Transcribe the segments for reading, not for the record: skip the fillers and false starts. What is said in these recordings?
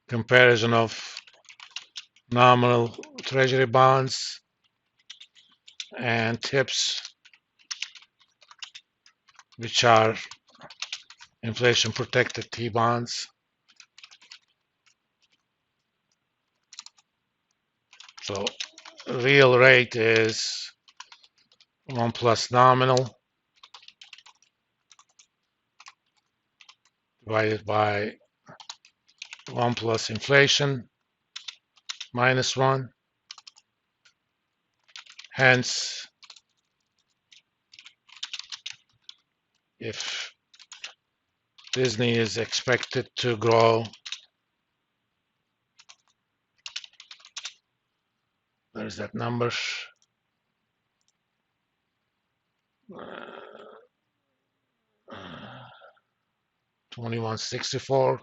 comparison of nominal treasury bonds and TIPS, which are inflation protected T bonds. So real rate is 1 plus nominal divided by 1 plus inflation minus 1. Hence, if Disney is expected to grow, there's that number, 2164.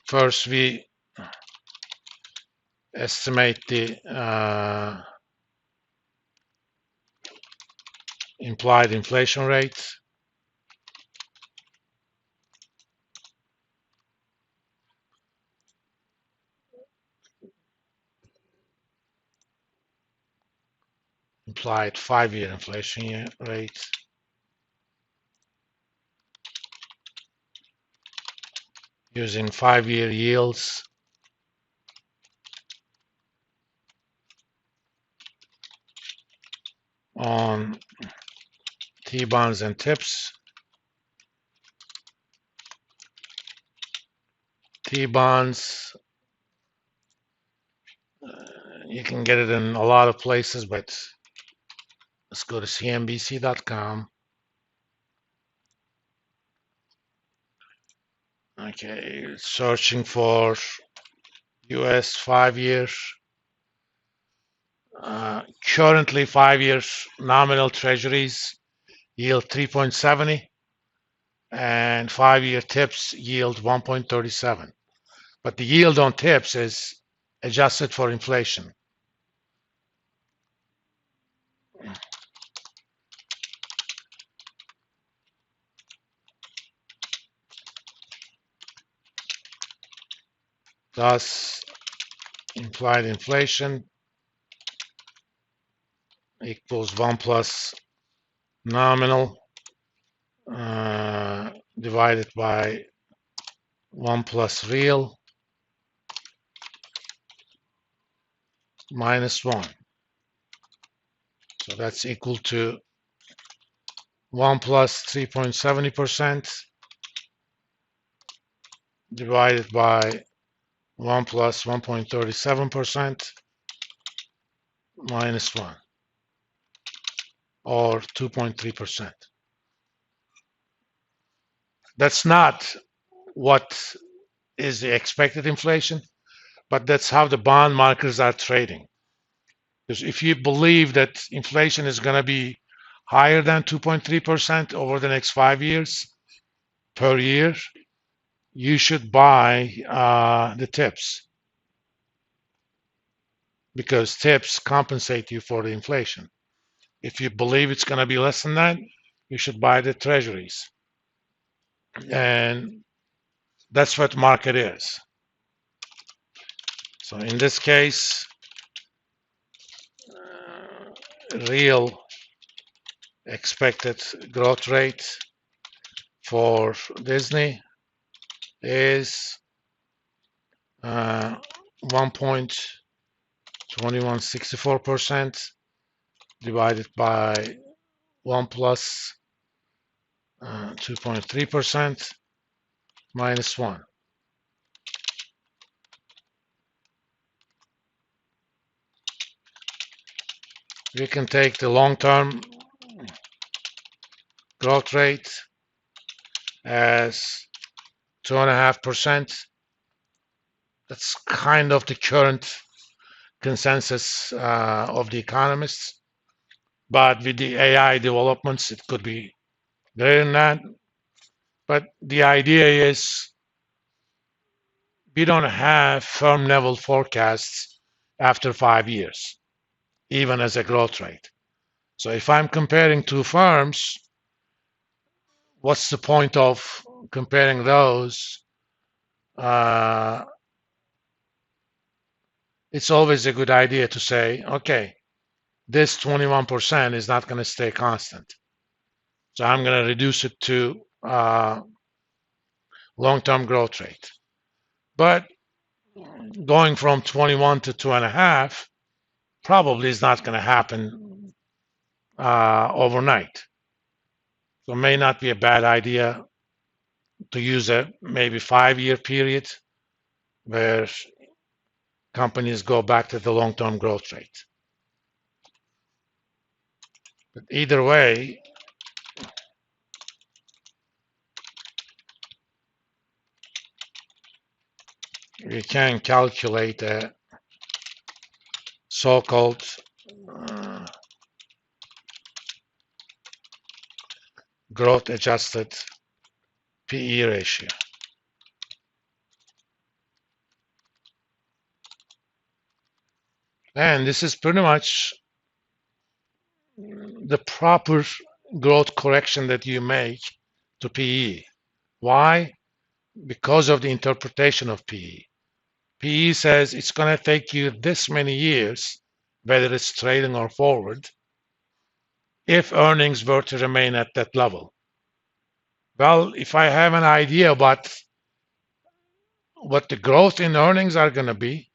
First, we estimate the implied inflation rate. Implied 5-year inflation rate. Using 5-year yields. On T bonds and TIPS. T bonds, you can get it in a lot of places, but let's go to cnbc.com. Okay, searching for US 5-year. Currently, 5-year nominal treasuries yield 3.70 and 5-year TIPS yield 1.37. But the yield on TIPS is adjusted for inflation. Thus, implied inflation equals 1 plus nominal divided by 1 plus real minus 1. So that's equal to 1 plus 3.70% divided by 1 plus 1.37% minus 1, or 2.3%. That's not what is the expected inflation, but that's how the bond markets are trading. Because if you believe that inflation is going to be higher than 2.3% over the next 5 years per year, you should buy the TIPS, because TIPS compensate you for the inflation. If you believe it's going to be less than that, you should buy the treasuries. And that's what market is. So in this case, real expected growth rate for Disney is 1.2164% divided by 1 plus 2.3% minus 1. We can take the long-term growth rate as 2.5%. That's kind of the current consensus of the economists. But with the AI developments, it could be greater than that. But the idea is we don't have firm level forecasts after 5 years. even as a growth rate. So if I'm comparing two firms, what's the point of comparing those? It's always a good idea to say, okay, this 21% is not going to stay constant. So I'm going to reduce it to long-term growth rate. But going from 21 to 2.5 probably is not going to happen overnight. So it may not be a bad idea to use a maybe 5-year period where companies go back to the long-term growth rate. But either way, we can calculate a so-called growth adjusted PE ratio. And this is pretty much the proper growth correction that you make to PE. Why? Because of the interpretation of PE. PE says it's going to take you this many years, whether it's trading or forward, if earnings were to remain at that level. Well, if I have an idea about what the growth in earnings are going to be,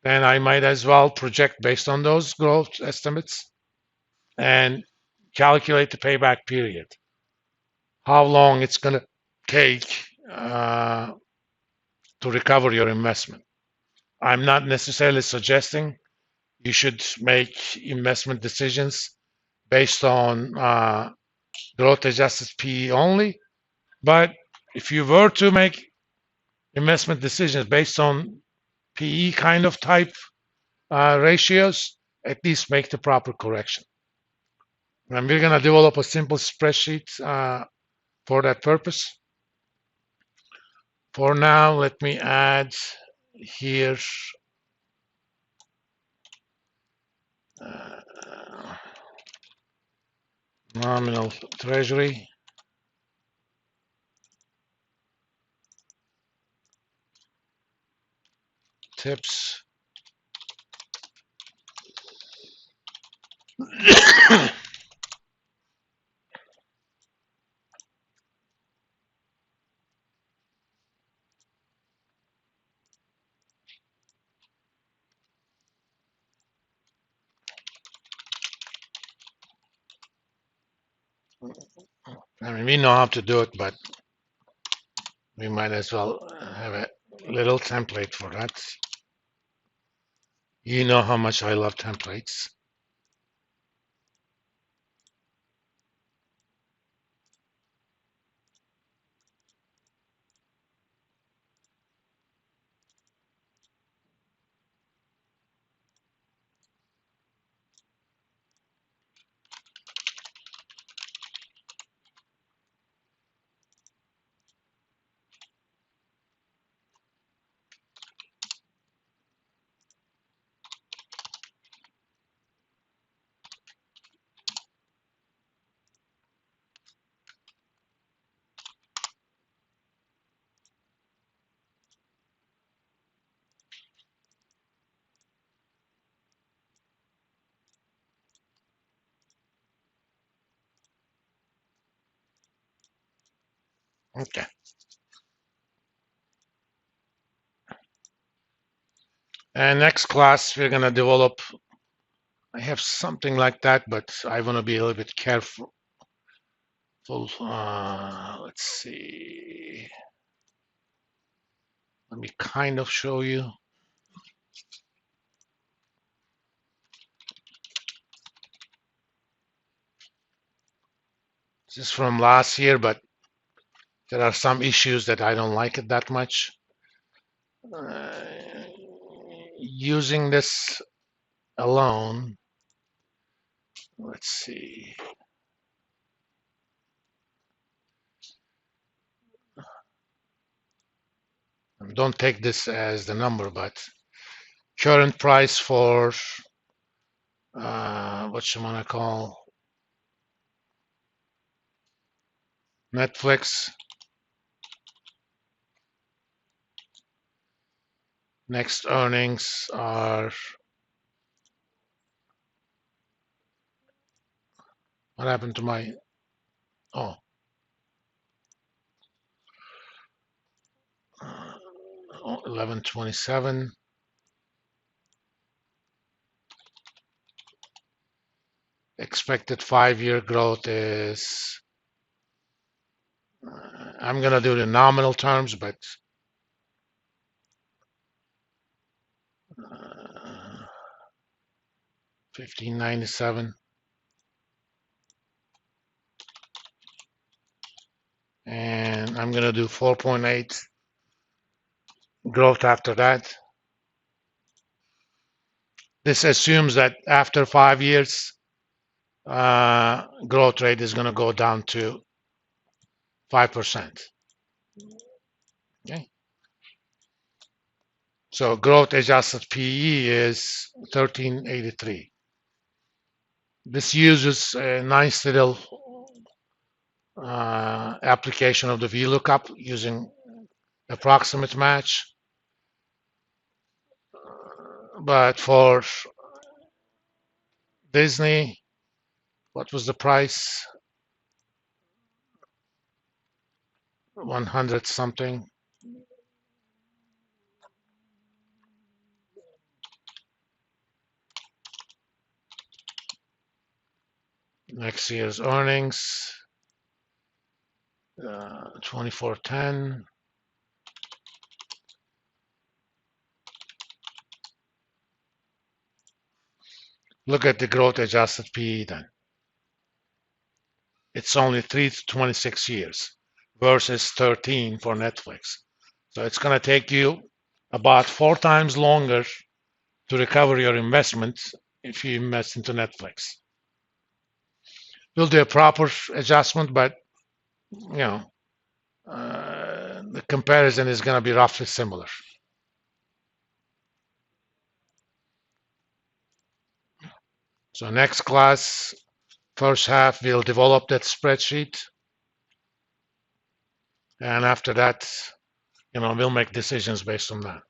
then I might as well project based on those growth estimates and calculate the payback period. How long it's going to take to recover your investment. I'm not necessarily suggesting you should make investment decisions based on growth adjusted PE only, but if you were to make investment decisions based on PE kind of type ratios, at least make the proper correction. And we're going to develop a simple spreadsheet for that purpose. For now, let me add here nominal treasury. Tips. I mean, we know how to do it, but we might as well have a little template for that. You know how much I love templates. Okay. And next class, we're going to develop, I have something like that, but I want to be a little bit careful. Let's see. Let me kind of show you. This is from last year, but there are some issues that I don't like it that much. Using this alone, let's see. Don't take this as the number, but current price for whatchamacall, Netflix. Next earnings are, what happened to my, oh, 11/27. Expected 5-year growth is, I'm going to do the nominal terms, but 1597. And I'm going to do 4.8 growth after that. This assumes that after 5 years, growth rate is going to go down to 5%. Okay. So growth adjusted PE is 1383. This uses a nice little application of the VLOOKUP using approximate match. But for Disney, what was the price? 100 something. Next year's earnings, 2410. Look at the growth adjusted PE then. It's only 3 to 26 years versus 13 for Netflix. So it's going to take you about 4 times longer to recover your investment if you invest into Netflix. We'll do a proper adjustment, but you know, the comparison is going to be roughly similar. So next class, first half, we'll develop that spreadsheet. And after that, we'll make decisions based on that.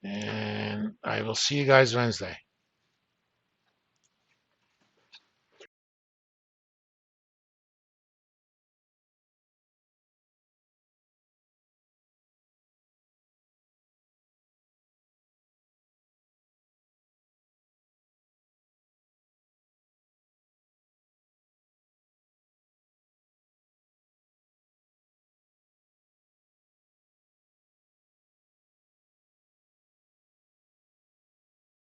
And I will see you guys Wednesday.